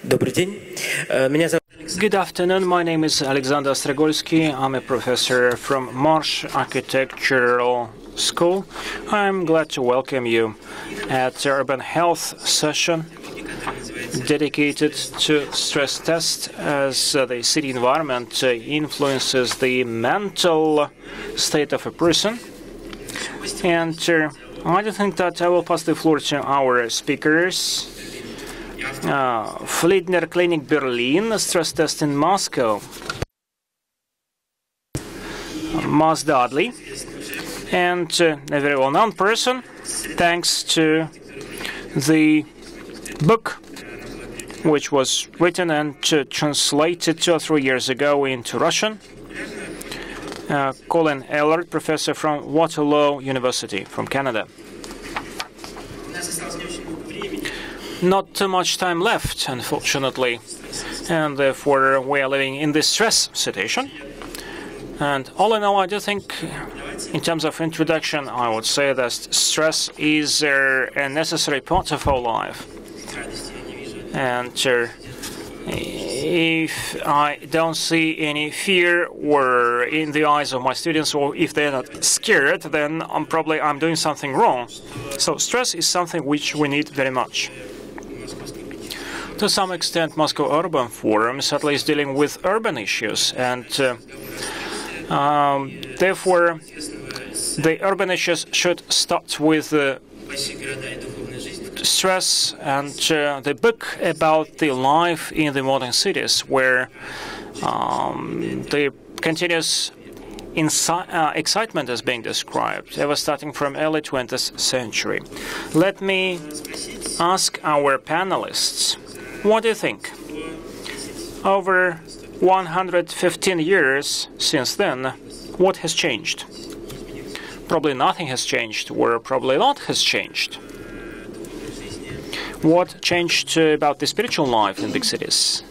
Добрый день. Меня зовут... Good afternoon. My name is Alexander Stragolsky. I'm a professor from Marsh Architectural School. I'm glad to welcome you at the Urban Health session dedicated to stress test as the city environment influences the mental state of a person. And I do think that I will pass the floor to our speakers. Fliedner Klinik Berlin, stress test in Moscow. Mazda Adli, and a very well-known person, thanks to the book which was written and translated 2 or 3 years ago into Russian. Colin Ellard, professor from Waterloo University from Canada. Not too much time left, unfortunately, and therefore we are living in this stress situation. And all in all, I do think, in terms of introduction, I would say that stress is a necessary part of our life. And if I don't see any fear or in the eyes of my students, or if they're not scared, then I'm doing something wrong. So stress is something which we need very much. To some extent, Moscow Urban Forum is at least dealing with urban issues, and therefore the urban issues should start with stress and the book about the life in the modern cities, where the continuous excitement is being described, ever starting from early 20th century. Let me ask our panelists, what do you think? Over 115 years since then, what has changed? Probably nothing has changed, or probably a lot has changed. What changed about the spiritual life in big cities?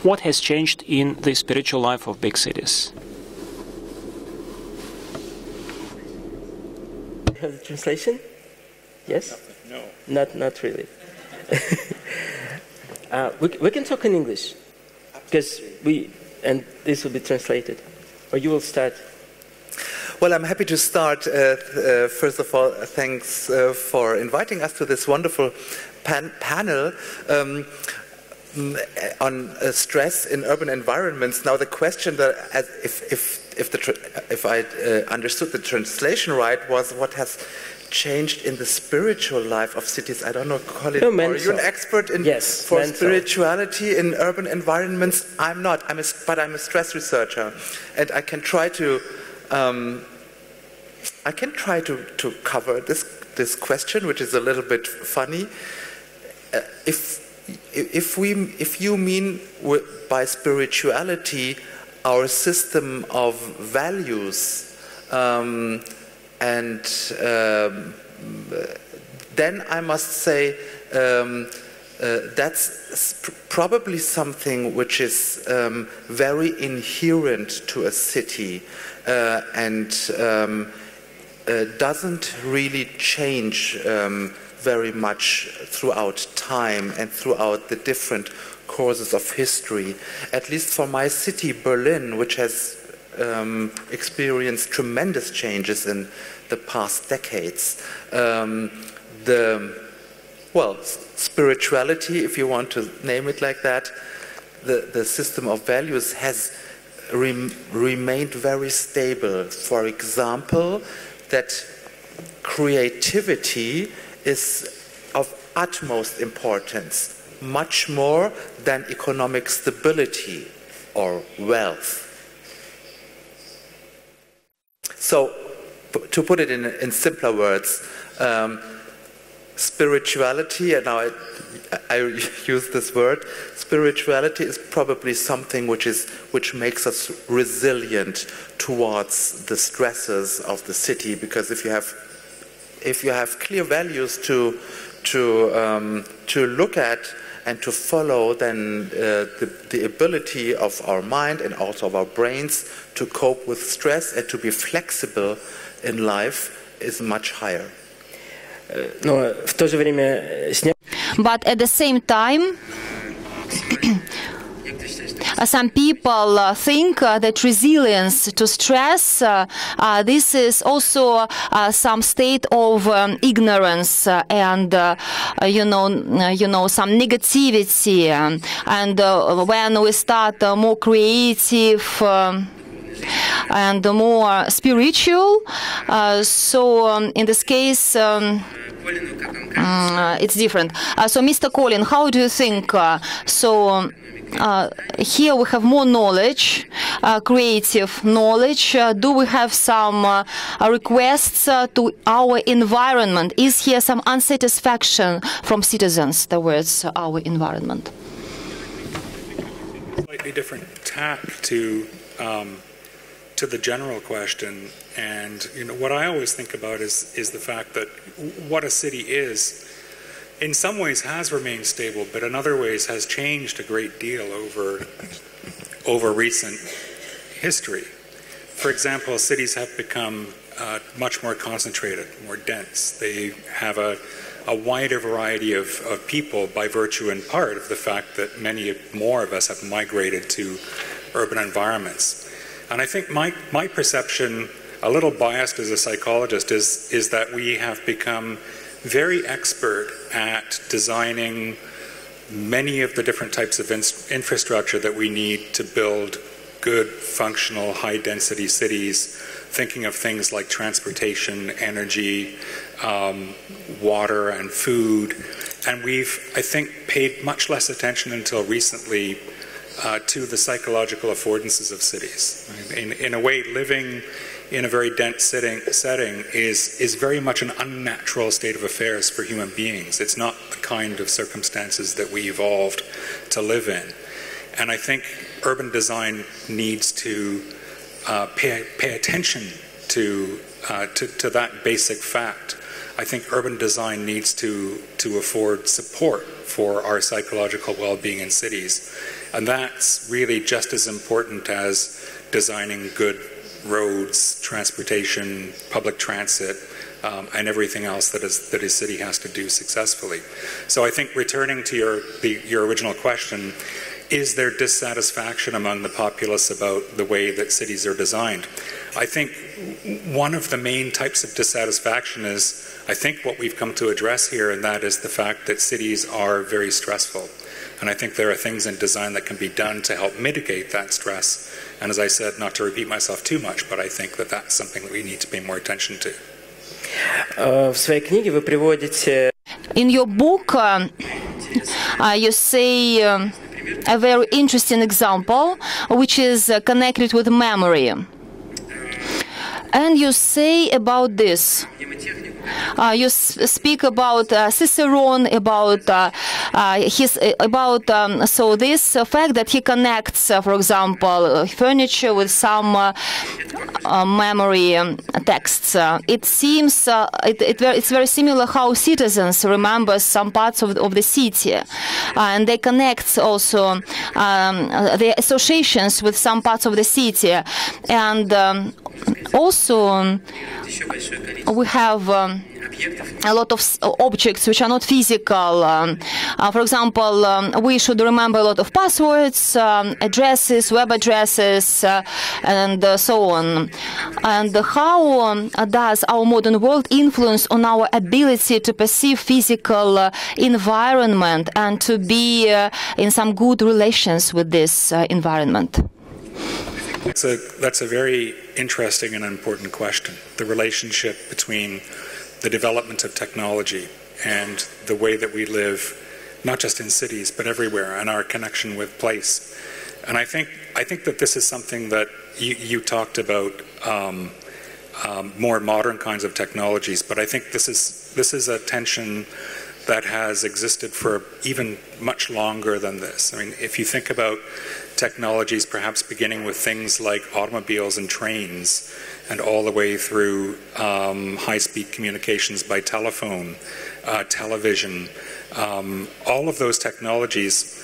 What has changed in the spiritual life of big cities? Have the translation? Yes? No. Not really. We can talk in English, because and this will be translated. Or you will start. Well, I'm happy to start. First of all, thanks for inviting us to this wonderful panel on stress in urban environments. Now, the question that, if I understood the translation right, was what has changed in the spiritual life of cities. I don't know, Colin, are you an expert in for spirituality in urban environments? I'm not. But I'm a stress researcher, and I can try to cover this question, which is a little bit funny. If you mean by spirituality our system of values, and then I must say that's probably something which is very inherent to a city and doesn't really change very much throughout time and throughout the different courses of history. At least for my city, Berlin, which has experienced tremendous changes in the past decades. Spirituality, if you want to name it like that, the system of values has remained very stable. For example, that creativity is of utmost importance, much more than economic stability or wealth. So, to put it in simpler words, spirituality, and now I use this word, spirituality is probably something which makes us resilient towards the stresses of the city, because if you have clear values to look at and to follow, then the ability of our mind and also of our brains to cope with stress and to be flexible in life is much higher. Но в то же время But at the same time, some people think that resilience to stress, this is also some state of ignorance and some negativity. And when we start more creative and more spiritual, so in this case, it's different. So, Mr. Colin, how do you think? Here we have more knowledge, creative knowledge. Do we have some requests to our environment? Is here some unsatisfaction from citizens towards our environment? Slightly different tack to the general question, and what I always think about is the fact that what a city is, in some ways has remained stable, but in other ways has changed a great deal over recent history. For example, cities have become much more concentrated, more dense. They have a wider variety of people by virtue in part of the fact that many more of us have migrated to urban environments. And I think my perception, a little biased as a psychologist, is that we have become very expert at designing many of the different types of infrastructure that we need to build good, functional, high-density cities, thinking of things like transportation, energy, water, and food. And we've, I think, paid much less attention until recently to the psychological affordances of cities. In a way, living in a very dense setting is very much an unnatural state of affairs for human beings. It's not the kind of circumstances that we evolved to live in. And I think urban design needs to pay attention to that basic fact. I think urban design needs to afford support for our psychological well-being in cities. And that's really just as important as designing good roads, transportation, public transit, and everything else that a city has to do successfully. So I think returning to your original question, is there dissatisfaction among the populace about the way that cities are designed? I think one of the main types of dissatisfaction is, I think, what we've come to address here, and that is the fact that cities are very stressful. And I think there are things in design that can be done to help mitigate that stress. And as I said, not to repeat myself too much, but I think that that's something that we need to pay more attention to. В своей книге вы приводите... In your book, you say a very interesting example, which is connected with memory. And you say about this. You speak about Cicerone, about so this fact that he connects, for example, furniture with some memory texts. It seems it's very similar how citizens remember some parts of the city, and they connect also their associations with some parts of the city, and also we have a lot of objects which are not physical. For example, we should remember a lot of passwords, addresses, web addresses, and so on. And how does our modern world influence on our ability to perceive physical environment and to be in some good relations with this environment? That's a very interesting and important question. The relationship between the development of technology and the way that we live, not just in cities but everywhere, and our connection with place. And I think that this is something that you talked about, more modern kinds of technologies. But I think this is a tension that has existed for even much longer than this. I mean, if you think about technologies perhaps beginning with things like automobiles and trains, and all the way through high-speed communications by telephone, television, all of those technologies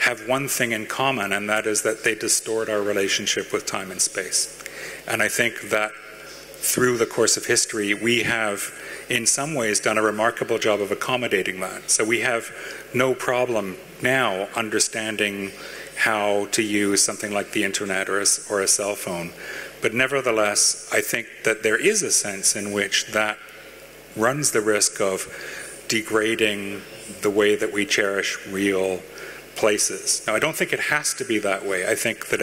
have one thing in common, and that is that they distort our relationship with time and space. And I think that through the course of history, we have in some ways done a remarkable job of accommodating that. So we have no problem now understanding how to use something like the internet or a cell phone. But nevertheless, I think that there is a sense in which that runs the risk of degrading the way that we cherish real places. Now, I don't think it has to be that way. I think that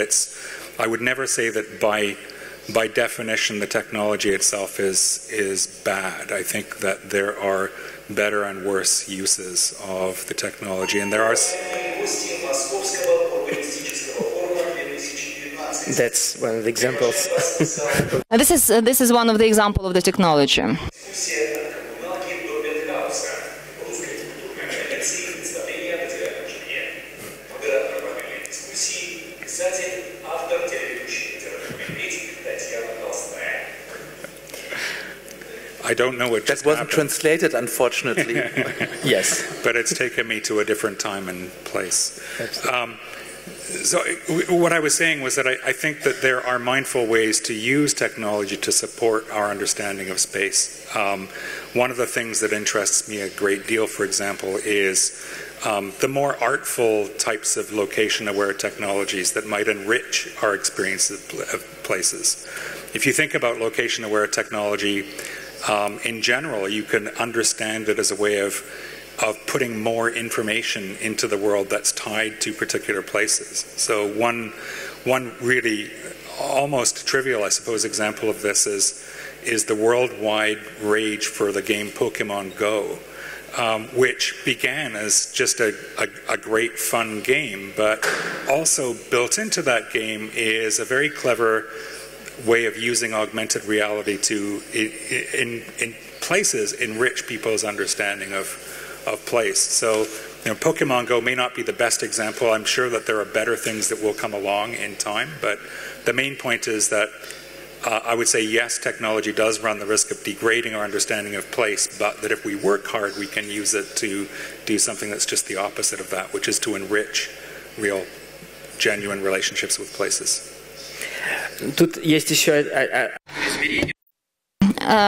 I would never say that by definition the technology itself is bad. I think that there are better and worse uses of the technology, and there are... That's one of the examples. This is one of the examples of the technology. I don't know what just That wasn't happened. translated, unfortunately. Yes. But it's taken me to a different time and place. So what I was saying was that I think that there are mindful ways to use technology to support our understanding of space. One of the things that interests me a great deal, for example, is the more artful types of location-aware technologies that might enrich our experience of places. If you think about location-aware technology, in general, you can understand it as a way of putting more information into the world that's tied to particular places. So one really almost trivial, I suppose, example of this is the worldwide rage for the game Pokemon Go, which began as just a great fun game, but also built into that game is a very clever way of using augmented reality to, in places, enrich people's understanding of place. So, Pokemon Go may not be the best example. I'm sure that there are better things that will come along in time, but the main point is that I would say, yes, technology does run the risk of degrading our understanding of place, but that if we work hard, we can use it to do something that's just the opposite of that, which is to enrich real, genuine relationships with places. Тут есть еще...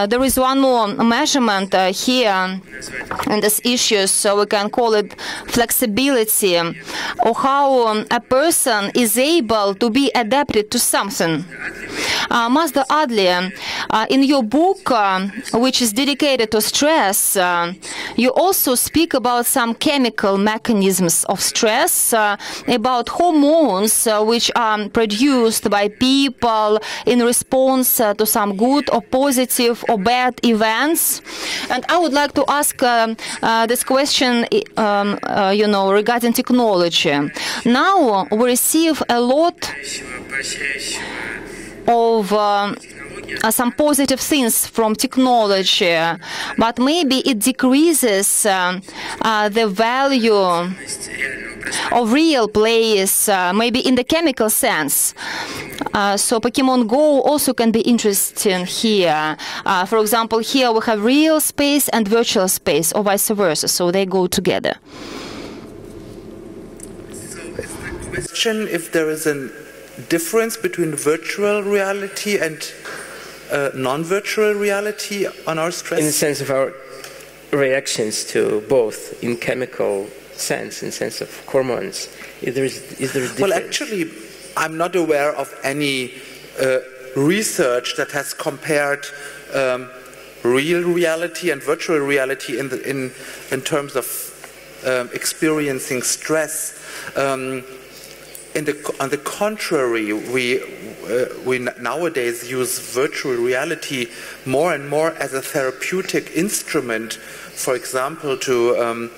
There is one more measurement here in this issue, so we can call it flexibility, or how a person is able to be adapted to something. Mazda Adli, in your book, which is dedicated to stress, you also speak about some chemical mechanisms of stress, about hormones which are produced by people in response to some good or positive or bad events. And I would like to ask this question, regarding technology. Now we receive a lot of some positive things from technology, but maybe it decreases the value of real place, maybe in the chemical sense. So Pokemon Go also can be interesting here. For example, here we have real space and virtual space, or vice versa, so they go together. Question if there is a difference between virtual reality and non-virtual reality on our stress? In the sense of our reactions to both, in chemical sense, in sense of hormones, is there a difference? Well, actually, I'm not aware of any research that has compared real reality and virtual reality in terms of experiencing stress. On the contrary, we nowadays use virtual reality more and more as a therapeutic instrument, for example, to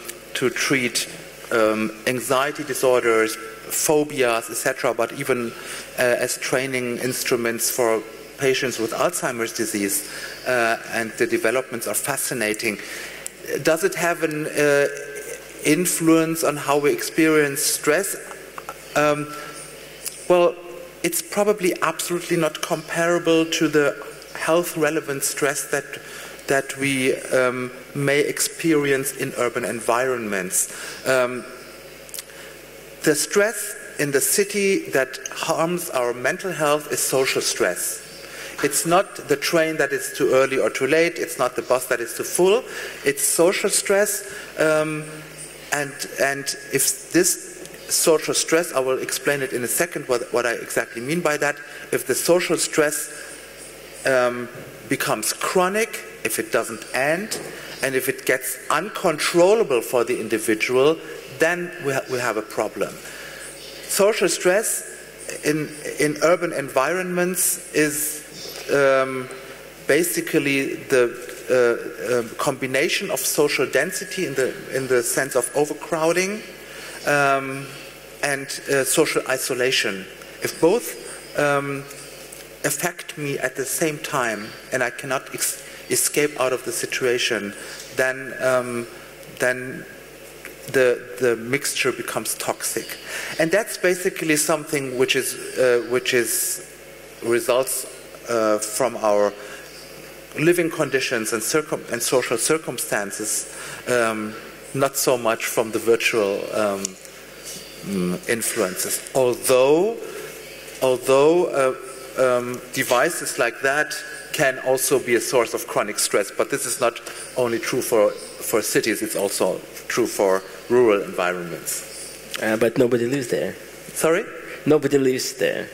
treat anxiety disorders, phobias, etc., but even as training instruments for patients with Alzheimer's disease, and the developments are fascinating. Does it have an influence on how we experience stress? Well, it's probably absolutely not comparable to the health-relevant stress that we may experience in urban environments. The stress in the city that harms our mental health is social stress. It's not the train that is too early or too late. It's not the bus that is too full. It's social stress. And if this social stress, I will explain it in a second what I exactly mean by that. If the social stress becomes chronic, if it doesn't end, and if it gets uncontrollable for the individual, then we have a problem. Social stress in urban environments is basically the combination of social density in the sense of overcrowding and social isolation. If both affect me at the same time and I cannot escape out of the situation, then the mixture becomes toxic, and that's basically something which results from our living conditions and social circumstances, not so much from the virtual influences. Although devices like that can also be a source of chronic stress, but this is not only true for cities, it's also true for rural environments. But nobody lives there. Sorry? Nobody lives there.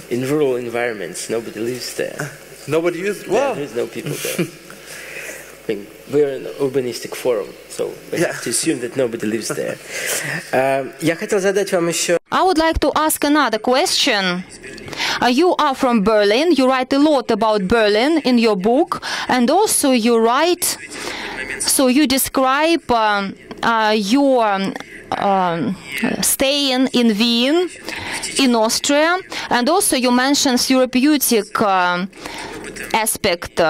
In rural environments, nobody lives there. Nobody lives there? There's no people there. I mean, we're an urbanistic forum, so we have to assume that nobody lives there. Я хотел задать вам еще... I would like to ask another question. You are from Berlin. You write a lot about Berlin in your book, and also you write. So you describe your staying in Wien, in Austria, and also you mention therapeutic aspect.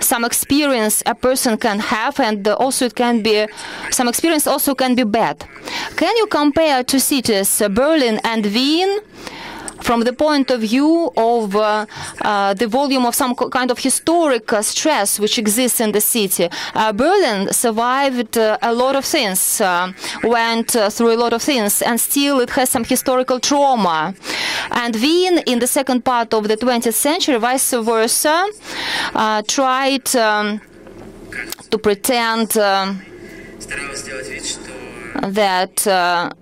Some experience a person can have, and also it can be some experience also can be bad. Can you compare two cities, Berlin and Wien, from the point of view of the volume of some kind of historic stress which exists in the city? Berlin survived a lot of things, went through a lot of things, and still it has some historical trauma. And Wien, in the second part of the 20th century, vice versa, tried to pretend that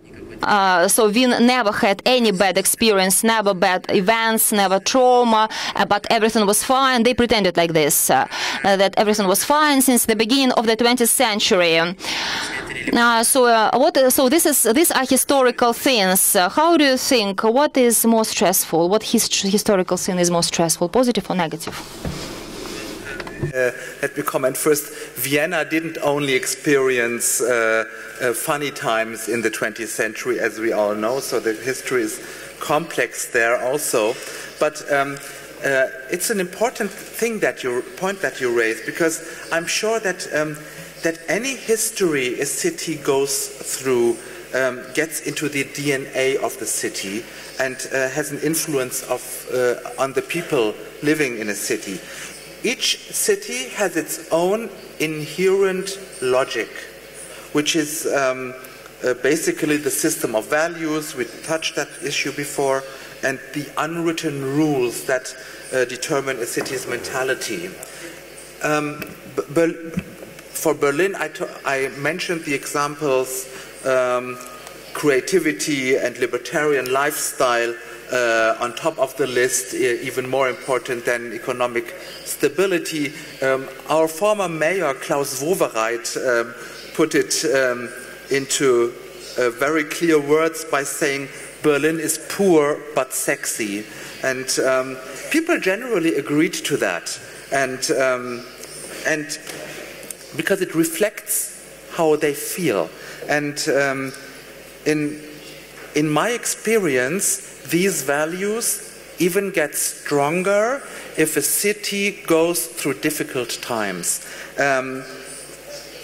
so Wien never had any bad experience, never bad events, never trauma, but everything was fine. They pretended like this, that everything was fine since the beginning of the 20th century. So these are historical things. How do you think? What is more stressful? What historical thing is more stressful, positive or negative? Let me comment first. Vienna didn't only experience funny times in the 20th century, as we all know, so the history is complex there also. But it's an important thing point that you raised, because I'm sure that that any history a city goes through gets into the DNA of the city and has an influence on the people living in a city. Each city has its own inherent logic, which is basically the system of values. We touched that issue before, and the unwritten rules that determine a city's mentality. For Berlin, I mentioned the examples creativity and libertarian lifestyle on top of the list, even more important than economic stability. Our former mayor, Klaus Wowereit, put it into very clear words by saying Berlin is poor but sexy. And people generally agreed to that. And because it reflects how they feel. And in my experience, these values even get stronger if a city goes through difficult times.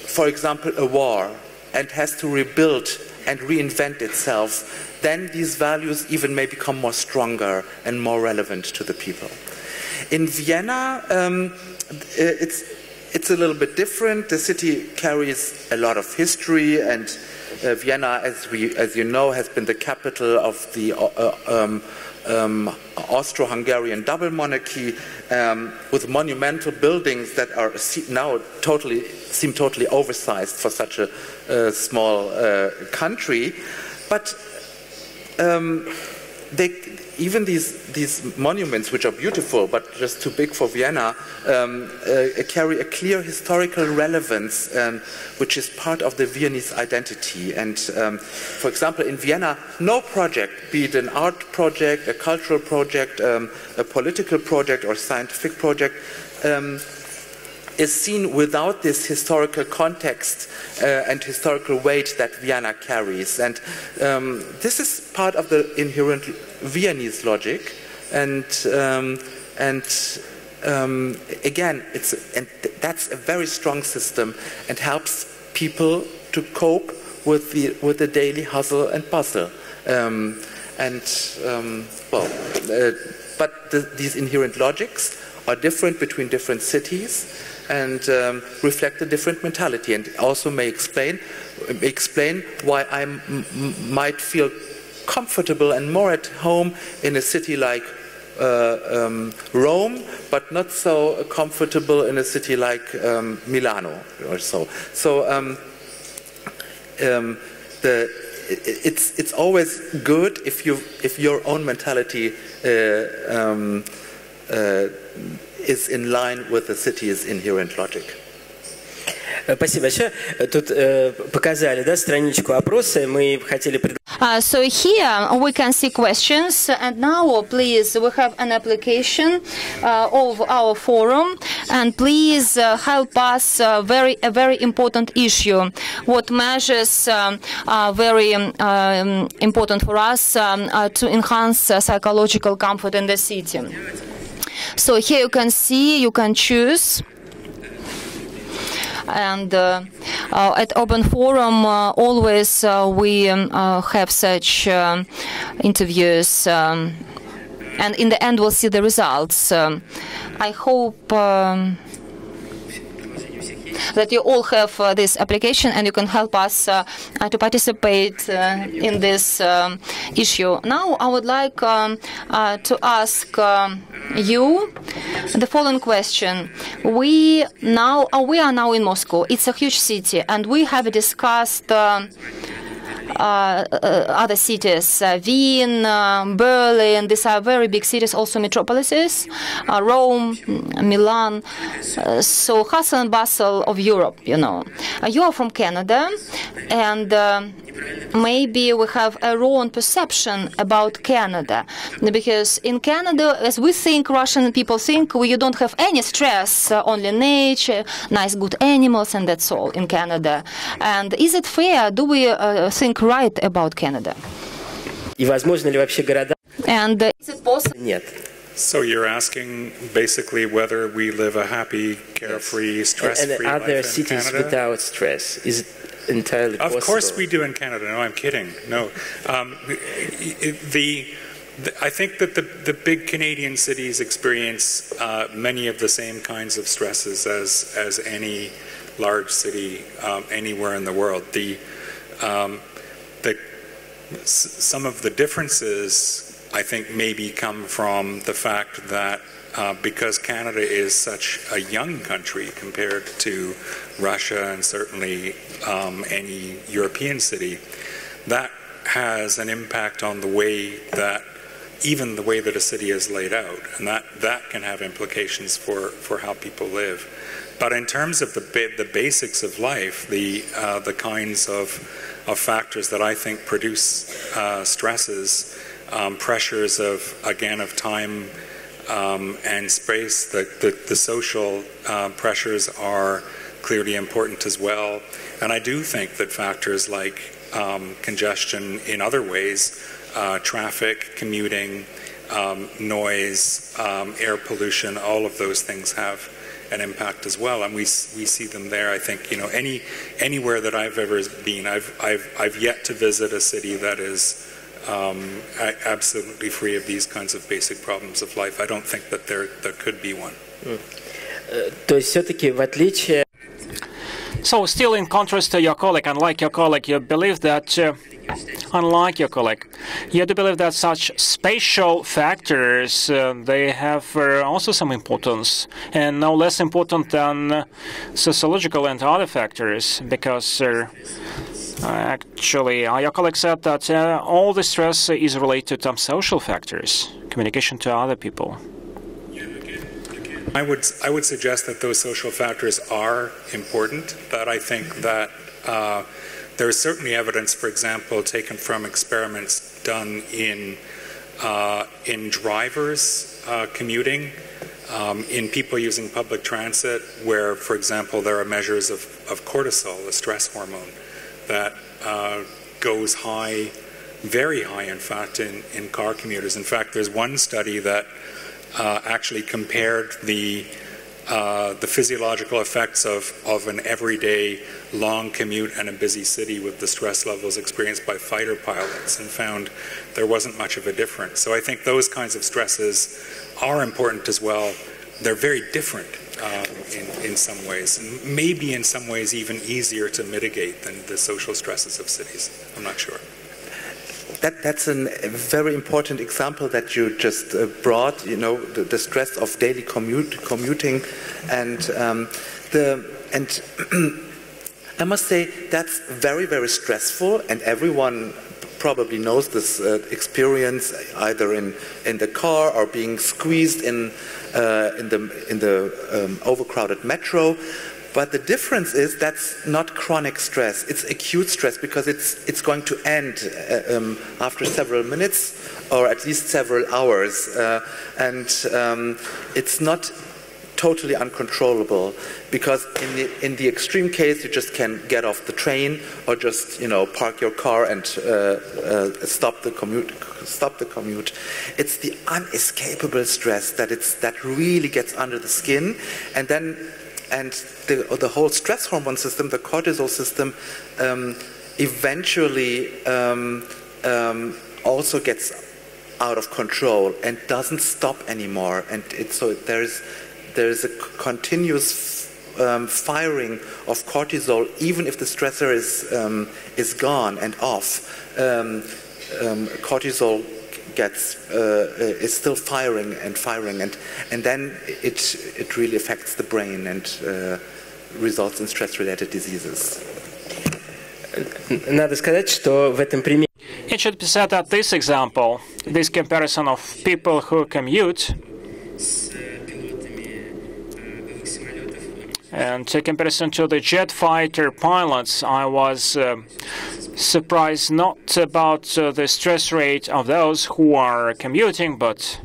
For example, a war, and has to rebuild and reinvent itself, then these values even may become more stronger and more relevant to the people. In Vienna, it's a little bit different. The city carries a lot of history, and Vienna, as you know, has been the capital of the Austro-Hungarian double monarchy, with monumental buildings that are now seem totally oversized for such a small country. But even these monuments, which are beautiful but just too big for Vienna, carry a clear historical relevance, which is part of the Viennese identity. And for example, in Vienna, no project, be it an art project, a cultural project, a political project, or scientific project, is seen without this historical context and historical weight that Vienna carries. And this is part of the inherent Viennese logic. And again, that's a very strong system and helps people to cope with the daily hustle and bustle. But these inherent logics are different between different cities, and reflect a different mentality, and also may explain why I might feel comfortable and more at home in a city like Rome, but not so comfortable in a city like Milano or so. So it's always good if your own mentality is in line with the city's inherent logic. Спасибо большое. Тут показали, да, страничку опроса. Мы хотели So here we can see questions, and now please we have an application of our forum, and please help us a very important issue. What measures are very important for us to enhance psychological comfort in the city. So here you can see, you can choose. And at Open Forum, always we have such interviews, and in the end we'll see the results. I hope that you all have this application and you can help us to participate in this issue. Now I would like to ask you the following question. We are now in Moscow. It's a huge city, and we have discussed other cities, Wien, Berlin. These are very big cities, also metropolises, Rome, Milan. So hustle and bustle of Europe, you know. You are from Canada, and maybe we have a wrong perception about Canada, because in Canada, as we think, Russian people think, you don't have any stress, only nature, nice good animals, and that's all in Canada. And is it fair? Do we think right about Canada? И возможно ли вообще города? And is it possible? Нет. So you're asking basically whether we live a happy, carefree, stress-free life in other cities Canada? Without stress? Is it entirely possible? Of course we do in Canada. No, I'm kidding. No. I think that the big Canadian cities experience many of the same kinds of stresses as any large city anywhere in the world. Some of the differences, I think, maybe come from the fact that because Canada is such a young country compared to Russia and certainly any European city, that has an impact on the way that a city is laid out, and that can have implications for how people live. But in terms of the basics of life, the kinds of factors that I think produce stresses, pressures of time and space, the social pressures are clearly important as well. And I do think that factors like congestion in other ways, traffic, commuting, noise, air pollution, all of those things have an impact as well, and we see them there. I think, anywhere that I've ever been, I've yet to visit a city that is absolutely free of these kinds of basic problems of life. I don't think that there could be one. То есть все-таки в отличие... So still in contrast to your colleague, unlike your colleague, you believe that, unlike your colleague, you do believe that such spatial factors, they have also some importance, and no less important than sociological and other factors, because actually your colleague said that all the stress is related to some social factors, communication to other people. I would suggest that those social factors are important, but I think that there is certainly evidence, for example, taken from experiments done in drivers commuting, in people using public transit, where, for example, there are measures of cortisol, a stress hormone, that goes high, very high, in fact, in car commuters. In fact, there's one study that actually compared the physiological effects of an everyday long commute and a busy city with the stress levels experienced by fighter pilots, and found there wasn't much of a difference. So I think those kinds of stresses are important as well. They're very different in some ways, and maybe in some ways even easier to mitigate than the social stresses of cities. I'm not sure. That's a very important example that you just brought. You know, the stress of daily commuting, and I must say that's very, very stressful, and everyone probably knows this experience, either in the car or being squeezed in the overcrowded metro. But the difference is that's not chronic stress, it's acute stress, because it's going to end after several minutes or at least several hours, and it's not totally uncontrollable, because in the extreme case you just can get off the train or just park your car and stop the commute. It's the unescapable stress that really gets under the skin, and the whole stress hormone system, the cortisol system, eventually also gets out of control and doesn't stop anymore. And so there's a continuous firing of cortisol, even if the stressor is gone and off. Cortisol is still firing, and then it really affects the brain and results in stress-related diseases. Надо сказать, что в этом примере. It should be said that this example, this comparison of people who commute, and a comparison to the jet fighter pilots, I was surprised not about the stress rate of those who are commuting, but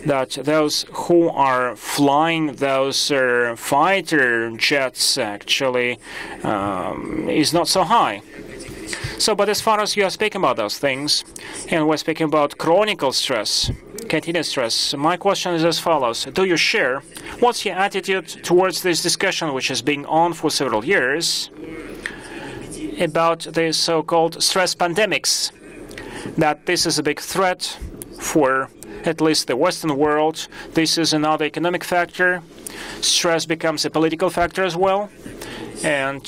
that those who are flying those fighter jets actually is not so high. So, but as far as you are speaking about those things, and we're speaking about chronic stress, continuous stress, my question is as follows. Do you share? What's your attitude towards this discussion, which has been on for several years, about the so-called stress pandemics, that this is a big threat for at least the Western world? This is another economic factor. Stress becomes a political factor as well. And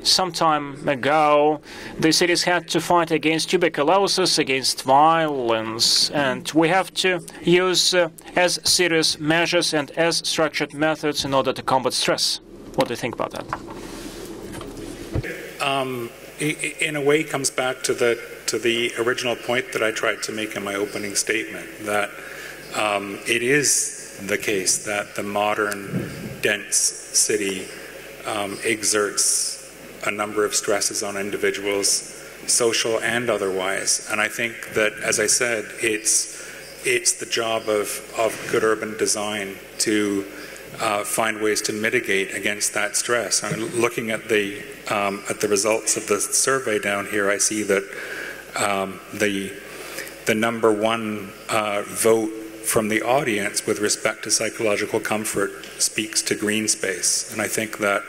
some time ago, the cities had to fight against tuberculosis, against violence, and we have to use as serious measures and as structured methods in order to combat stress. What do you think about that? In a way, it comes back to the original point that I tried to make in my opening statement, that it is the case that the modern, dense city exerts a number of stresses on individuals, social and otherwise. And I think that, as I said, it's the job of good urban design to find ways to mitigate against that stress. I mean, looking at the results of the survey down here, I see that the number one vote from the audience with respect to psychological comfort speaks to green space. And I think that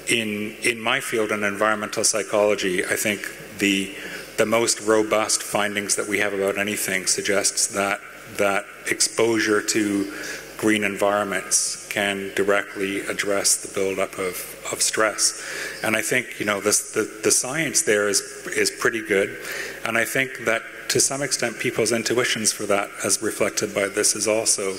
in my field in environmental psychology, I think the most robust findings that we have about anything suggests that exposure to green environments can directly address the buildup of stress. And I think, you know, the science there is pretty good. And I think that to some extent people's intuitions for that, as reflected by this, is also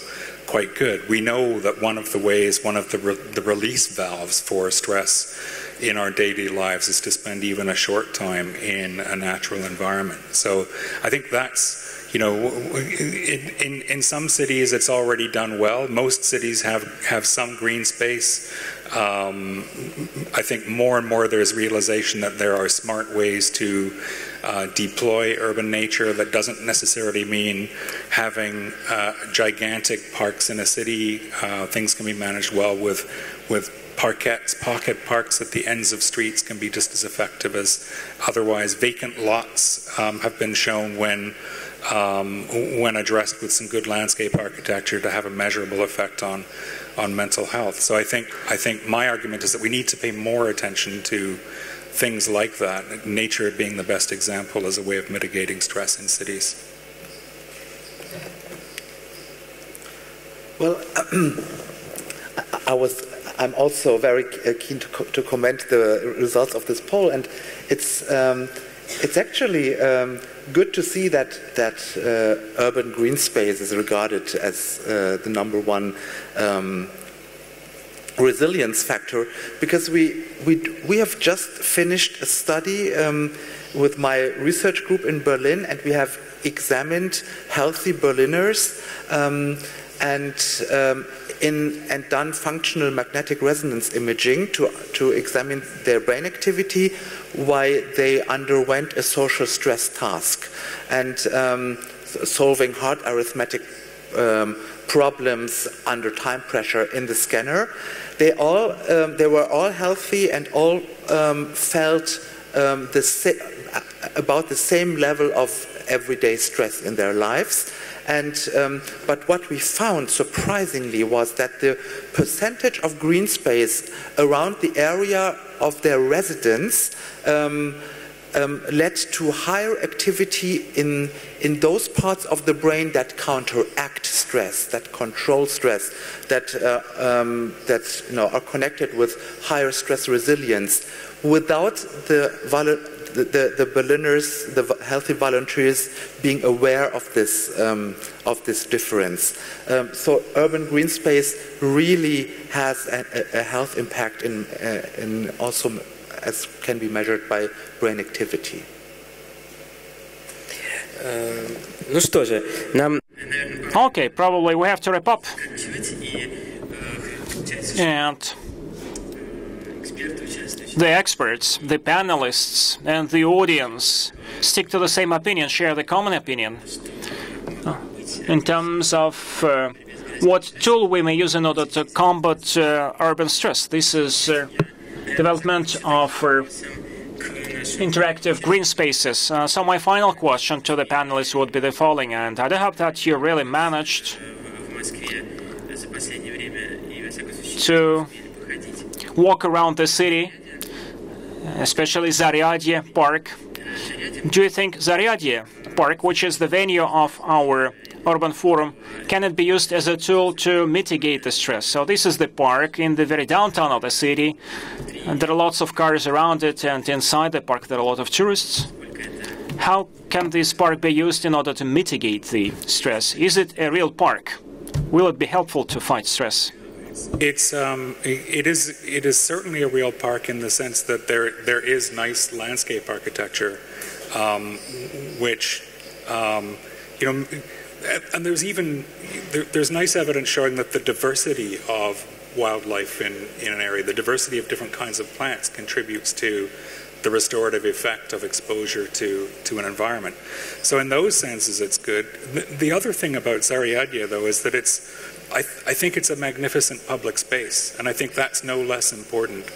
quite good. We know that one of the ways, one of the release valves for stress in our daily lives is to spend even a short time in a natural environment. So I think that's, you know, in some cities it's already done well. Most cities have some green space. I think more and more there's realization that there are smart ways to deploy urban nature. That doesn't necessarily mean having gigantic parks in a city. Things can be managed well with parkettes. Pocket parks at the ends of streets can be just as effective as otherwise. Vacant lots have been shown when addressed with some good landscape architecture to have a measurable effect on mental health. So I think my argument is that we need to pay more attention to things like that, nature being the best example as a way of mitigating stress in cities. Well, I'm also very keen to comment the results of this poll, and it's actually good to see that urban green space is regarded as the #1 resilience factor, because we have just finished a study with my research group in Berlin, and we have examined healthy Berliners and done functional magnetic resonance imaging to examine their brain activity while they underwent a social stress task and solving hard arithmetic problems under time pressure in the scanner. They were all healthy and all felt about the same level of everyday stress in their lives. And but what we found surprisingly was that the percentage of green space around the area of their residence led to higher activity in those parts of the brain that counteract stress, that control stress, that are connected with higher stress resilience. Without the Berliners, the healthy volunteers, being aware of this difference. So urban green space really has a health impact in also, as can be measured by brain activity. Ну что же, нам... Okay, probably we have to wrap up. And the experts, the panelists, and the audience stick to the same opinion, share the common opinion in terms of what tool we may use in order to combat urban stress. This is development of interactive green spaces. So my final question to the panelists would be the following, and I hope that you really managed to walk around the city, especially Zaryadye Park. Do you think Zaryadye Park, which is the venue of our urban forum, can it be used as a tool to mitigate the stress? So this is the park in the very downtown of the city, and there are lots of cars around it, and inside the park there are a lot of tourists. How can this park be used in order to mitigate the stress? Is it a real park? Will it be helpful to fight stress? It is certainly a real park in the sense that there is nice landscape architecture, which and there's nice evidence showing that the diversity of wildlife in an area, the diversity of different kinds of plants, contributes to the restorative effect of exposure to an environment. So in those senses, it's good. The other thing about Zaryadye, though, is that I think it's a magnificent public space, and I think that's no less important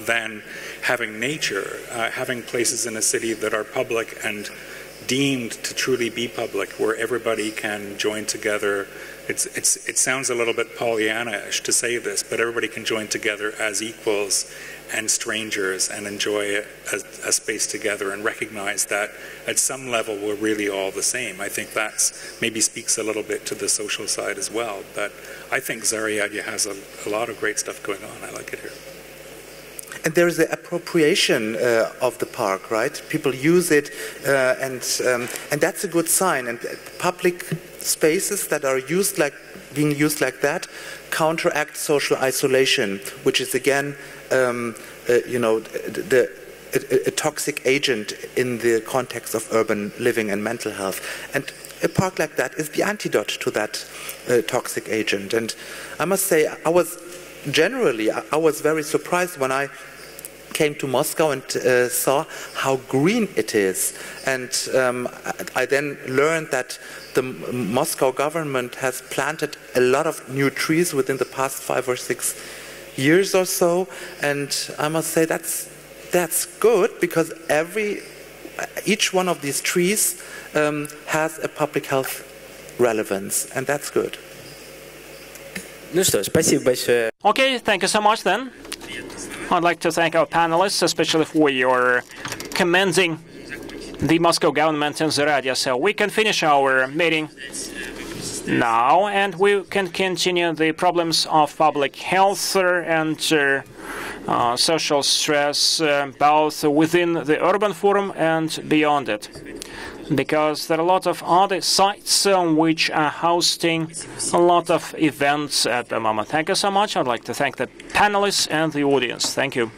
than having nature, having places in a city that are public and deemed to truly be public, where everybody can join together it sounds a little bit Pollyanna-ish to say this, but everybody can join together as equals and strangers and enjoy a space together and recognize that at some level we're really all the same. I think that's maybe speaks a little bit to the social side as well, but I think Zaryadye has a lot of great stuff going on. I like it here. And there is the appropriation of the park, right? People use it, and that's a good sign. And public spaces that are being used like that counteract social isolation, which is again, a toxic agent in the context of urban living and mental health. And a park like that is the antidote to that toxic agent. And I must say, I was very surprised when I came to Moscow and saw how green it is. And I then learned that the Moscow government has planted a lot of new trees within the past 5 or 6 years or so. And I must say that's good, because each one of these trees has a public health relevance, and that's good. Ну что, спасибо большое. Okay, thank you so much then. I'd like to thank our panelists, especially for your commending the Moscow government in Zaryadye. So we can finish our meeting now, and we can continue the problems of public health and social stress, both within the urban forum and beyond it. Because there are a lot of other sites which are hosting a lot of events at the moment. Thank you so much. I'd like to thank the panelists and the audience. Thank you.